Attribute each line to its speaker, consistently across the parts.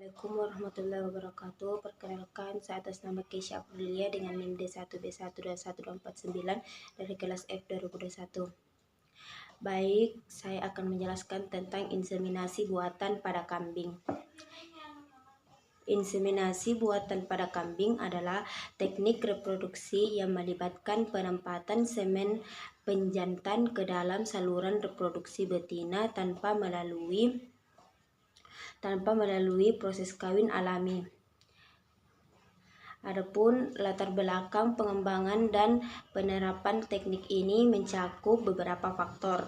Speaker 1: Assalamualaikum warahmatullahi wabarakatuh. Perkenalkan, saya atas nama Keisha Aprilia dengan NIM D1B12149 dari kelas F 2021. Baik, saya akan menjelaskan tentang inseminasi buatan pada kambing. Inseminasi buatan pada kambing adalah teknik reproduksi yang melibatkan penempatan semen penjantan ke dalam saluran reproduksi betina tanpa melalui proses kawin alami. Adapun latar belakang pengembangan dan penerapan teknik ini mencakup beberapa faktor.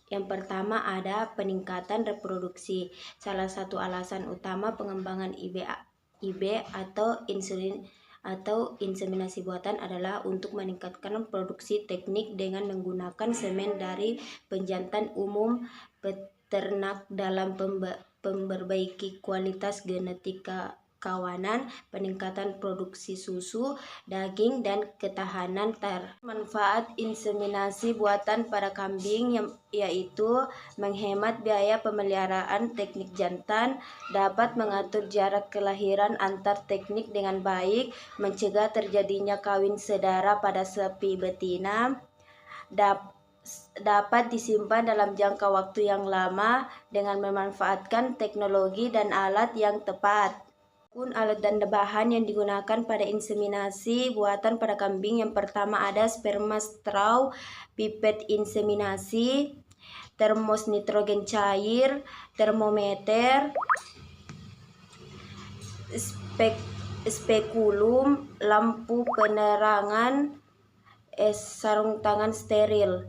Speaker 1: Yang pertama ada peningkatan reproduksi. Salah satu alasan utama pengembangan IB atau inseminasi buatan adalah untuk meningkatkan produksi teknik dengan menggunakan semen dari penjantan umum peternak dalam memperbaiki kualitas genetika kawanan, peningkatan produksi susu, daging, dan ketahanan Manfaat inseminasi buatan pada kambing yaitu menghemat biaya pemeliharaan teknik jantan, dapat mengatur jarak kelahiran antar teknik dengan baik, mencegah terjadinya kawin sedara pada sapi betina, dapat disimpan dalam jangka waktu yang lama dengan memanfaatkan teknologi dan alat yang tepat. Alat dan bahan yang digunakan pada inseminasi buatan pada kambing, yang pertama ada sperma straw, pipet inseminasi, termos nitrogen cair, termometer, spekulum, lampu penerangan, sarung tangan steril,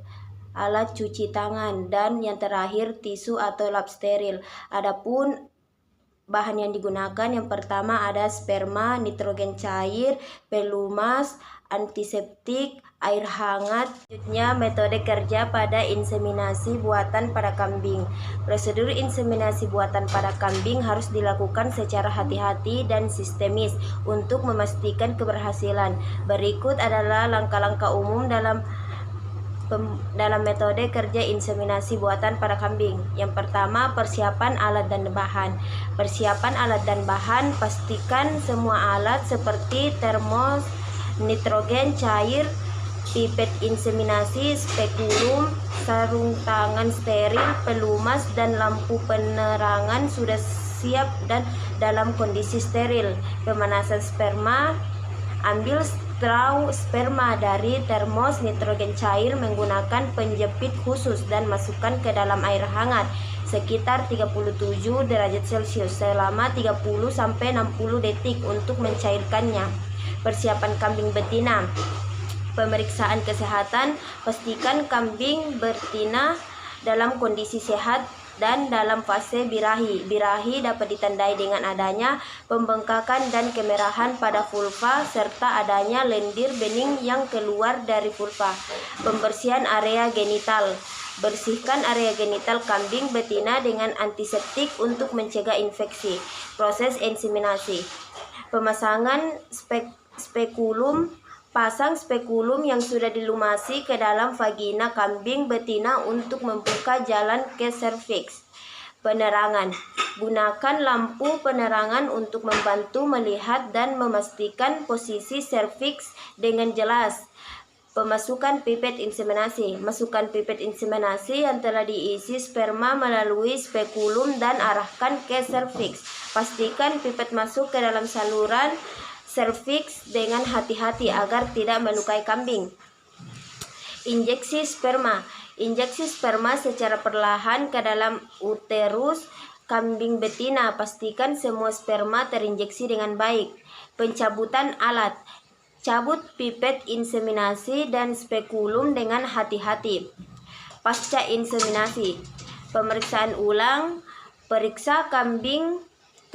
Speaker 1: alat cuci tangan, dan yang terakhir tisu atau lap steril. Adapun bahan yang digunakan, yang pertama ada sperma, nitrogen cair, pelumas, antiseptik, air hangat. Selanjutnya, metode kerja pada inseminasi buatan pada kambing. Prosedur inseminasi buatan pada kambing harus dilakukan secara hati-hati dan sistemis untuk memastikan keberhasilan. Berikut adalah langkah-langkah umum dalam metode kerja inseminasi buatan pada kambing. Yang pertama, persiapan alat dan bahan. Persiapan alat dan bahan, pastikan semua alat seperti termos nitrogen cair, pipet inseminasi, spekulum, sarung tangan steril, pelumas, dan lampu penerangan sudah siap dan dalam kondisi steril. Pemanasan sperma, ambil straw sperma dari termos nitrogen cair menggunakan penjepit khusus dan masukkan ke dalam air hangat sekitar 37 derajat Celcius selama 30-60 detik untuk mencairkannya. Persiapan kambing betina. Pemeriksaan kesehatan, pastikan kambing betina dalam kondisi sehat dan dalam fase birahi. Birahi dapat ditandai dengan adanya pembengkakan dan kemerahan pada vulva serta adanya lendir bening yang keluar dari vulva. Pembersihan area genital. Bersihkan area genital kambing betina dengan antiseptik untuk mencegah infeksi. Proses inseminasi. Pemasangan spekulum. Pasang spekulum yang sudah dilumasi ke dalam vagina kambing betina untuk membuka jalan ke serviks. Penerangan. Gunakan lampu penerangan untuk membantu melihat dan memastikan posisi serviks dengan jelas. Pemasukan pipet inseminasi. Masukkan pipet inseminasi yang telah diisi sperma melalui spekulum dan arahkan ke serviks. Pastikan pipet masuk ke dalam saluran serviks dengan hati-hati agar tidak melukai kambing. Injeksi sperma. Injeksi sperma secara perlahan ke dalam uterus kambing betina. Pastikan semua sperma terinjeksi dengan baik. Pencabutan alat. Cabut pipet inseminasi dan spekulum dengan hati-hati. Pasca inseminasi. Pemeriksaan ulang. Periksa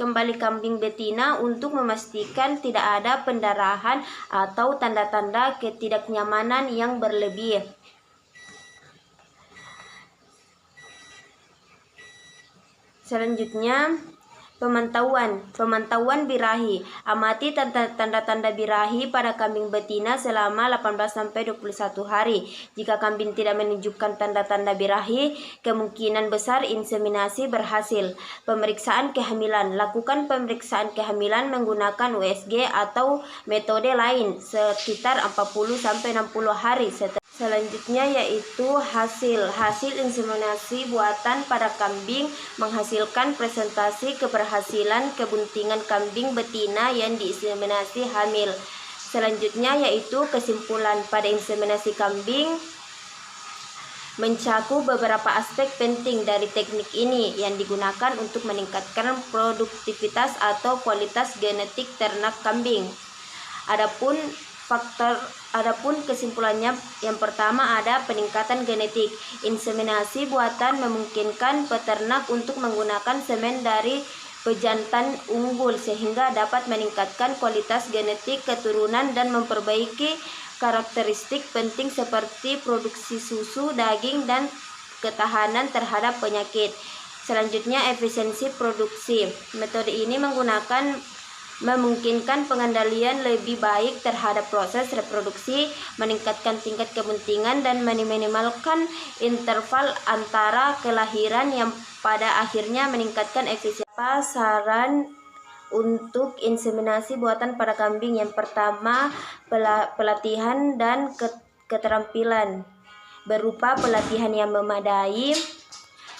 Speaker 1: kembali kambing betina untuk memastikan tidak ada pendarahan atau tanda-tanda ketidaknyamanan yang berlebih. Selanjutnya, Pemantauan birahi. Amati tanda-tanda birahi pada kambing betina selama 18-21 hari. Jika kambing tidak menunjukkan tanda-tanda birahi, kemungkinan besar inseminasi berhasil. Pemeriksaan kehamilan. Lakukan pemeriksaan kehamilan menggunakan USG atau metode lain sekitar 40-60 hari selanjutnya, yaitu hasil inseminasi buatan pada kambing menghasilkan presentasi keberhasilan kebuntingan kambing betina yang diinseminasi hamil. Selanjutnya, yaitu kesimpulan pada inseminasi kambing mencakup beberapa aspek penting dari teknik ini yang digunakan untuk meningkatkan produktivitas atau kualitas genetik ternak kambing. Adapun kesimpulannya, yang pertama ada peningkatan genetik. Inseminasi buatan memungkinkan peternak untuk menggunakan semen dari pejantan unggul sehingga dapat meningkatkan kualitas genetik keturunan dan memperbaiki karakteristik penting seperti produksi susu, daging, dan ketahanan terhadap penyakit. Selanjutnya, efisiensi produksi. Metode ini memungkinkan pengendalian lebih baik terhadap proses reproduksi, meningkatkan tingkat kebuntingan, dan meminimalkan interval antara kelahiran yang pada akhirnya meningkatkan efisiensi. Saran untuk inseminasi buatan pada kambing. Yang pertama, pelatihan dan keterampilan berupa pelatihan yang memadai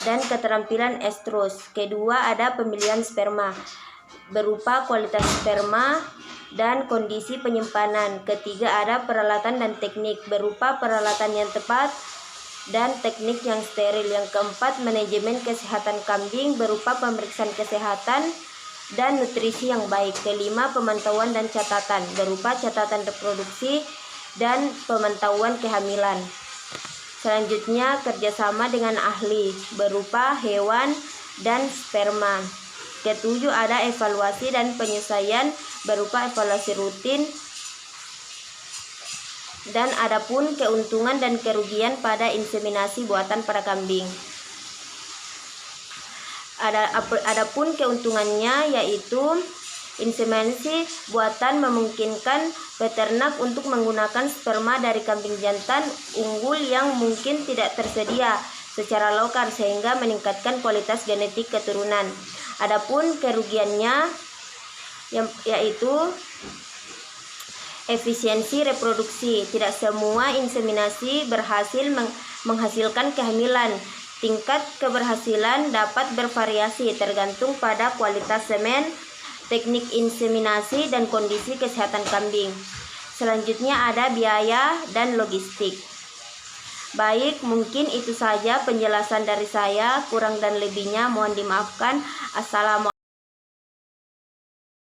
Speaker 1: dan keterampilan estrus. Kedua, ada pemilihan sperma berupa kualitas sperma dan kondisi penyimpanan. Ketiga, ada peralatan dan teknik berupa peralatan yang tepat dan teknik yang steril. Yang keempat, manajemen kesehatan kambing berupa pemeriksaan kesehatan dan nutrisi yang baik. Kelima, pemantauan dan catatan berupa catatan reproduksi dan pemantauan kehamilan. Selanjutnya, kerjasama dengan ahli berupa hewan dan sperma. Ketujuh, ada evaluasi dan penyesuaian berupa evaluasi rutin. Dan adapun keuntungan dan kerugian pada inseminasi buatan pada kambing. Adapun keuntungannya, yaitu inseminasi buatan memungkinkan peternak untuk menggunakan sperma dari kambing jantan unggul yang mungkin tidak tersedia secara lokal sehingga meningkatkan kualitas genetik keturunan. Adapun kerugiannya, yaitu efisiensi reproduksi. Tidak semua inseminasi berhasil menghasilkan kehamilan. Tingkat keberhasilan dapat bervariasi tergantung pada kualitas semen, teknik inseminasi, dan kondisi kesehatan kambing. Selanjutnya ada biaya dan logistik. Baik, mungkin itu saja penjelasan dari saya. Kurang dan lebihnya mohon dimaafkan. Assalamualaikum.